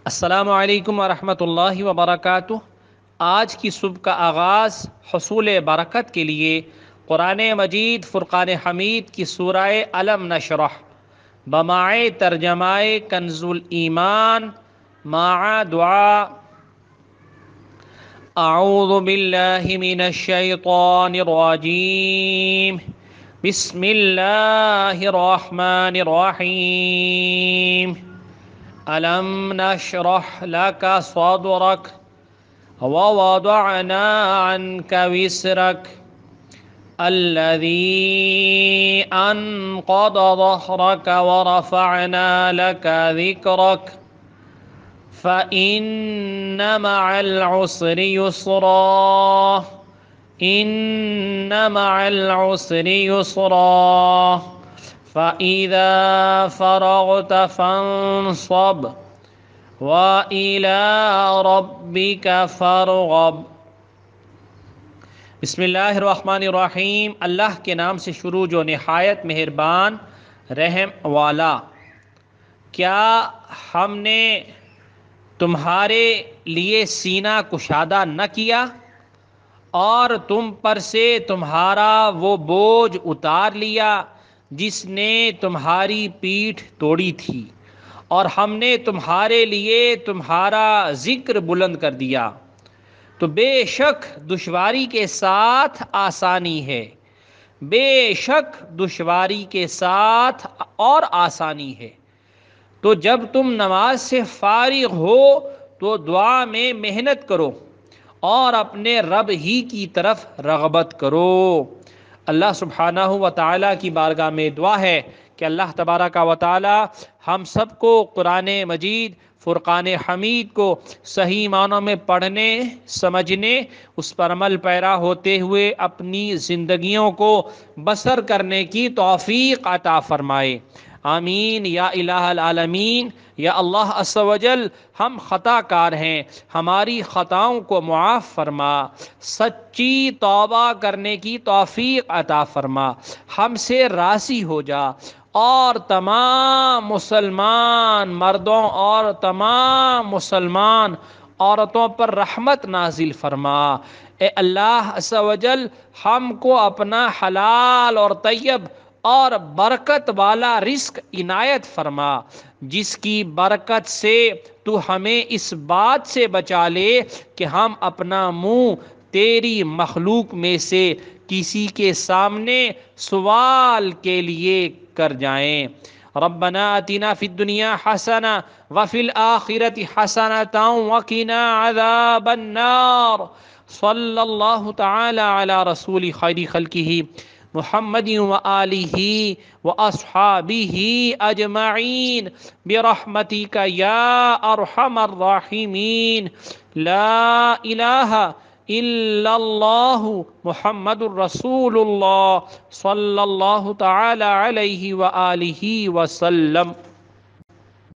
السلام علیکم ورحمۃ اللہ وبرکاتہ۔ آج کی صبح کا آغاز حصول برکت کے لیے قرآن مجید فرقان حمید کی سورہ علم نشرح بماع ترجمہ کنز الایمان مع دعا اعوذ باللہ من الشیطان الرجیم بسم اللہ الرحمن الرحیم ألم نشرح لك صدرك ووضعنا عنك وزرك الذي أنقض ظهرك ورفعنا لك ذكرك فإن مع العسر يسرا إن مع العسر يسرا فَإِذَا فَرَغْتَ فَانصَبْ وَإِلَىٰ رَبِّكَ فَارْغَب۔ بسم اللہ الرحمن الرحیم، اللہ کے نام سے شروع جو نہایت مہربان رحم والا۔ کیا ہم نے تمہارے لیے سینہ کشادہ نہ کیا اور تم پر سے تمہارا وہ بوجھ اتار لیا جس نے تمہاری پیٹھ توڑی تھی، اور ہم نے تمہارے لیے تمہارا ذکر بلند کر دیا؟ تو بے شک دشواری کے ساتھ آسانی ہے، بے شک دشواری کے ساتھ اور آسانی ہے۔ تو جب تم نماز سے فارغ ہو تو دعا میں محنت کرو اور اپنے رب ہی کی طرف رغبت کرو۔ اللہ سبحانہ و تعالیٰ کی بارگاہ میں دعا ہے کہ اللہ تبارک و تعالیٰ ہم سب کو قرآن مجید فرقان حمید کو صحیح معنوں میں پڑھنے، سمجھنے، اس پر عمل پیرا ہوتے ہوئے اپنی زندگیوں کو بسر کرنے کی توفیق عطا فرمائے۔ آمین یا الہ العالمین۔ یا اللہ عز و جل، ہم خطا کار ہیں، ہماری خطاؤں کو معاف فرما، سچی توبہ کرنے کی توفیق عطا فرما، ہم سے راضی ہو جا، اور تمام مسلمان مردوں اور تمام مسلمان عورتوں پر رحمت نازل فرما۔ اے اللہ عز و جل، ہم کو اپنا حلال اور طیب اور برکت والا رزق عنایت فرما، جس کی برکت سے تو ہمیں اس بات سے بچا لے کہ ہم اپنا منہ تیری مخلوق میں سے کسی کے سامنے سوال کے لیے کر جائیں۔ ربنا آتنا فی الدنیا حسنہ وفی الآخرۃ حسنۃ وقنا عذاب النار۔ صلی اللہ تعالی علی رسول خیر خلقہ محمد وآلہ واصحابہ اجمعین برحمتک یا ارحم الراحمین۔ لا الہ الا اللہ محمد الرسول اللہ صلی اللہ تعالی علیہ وآلہ وسلم۔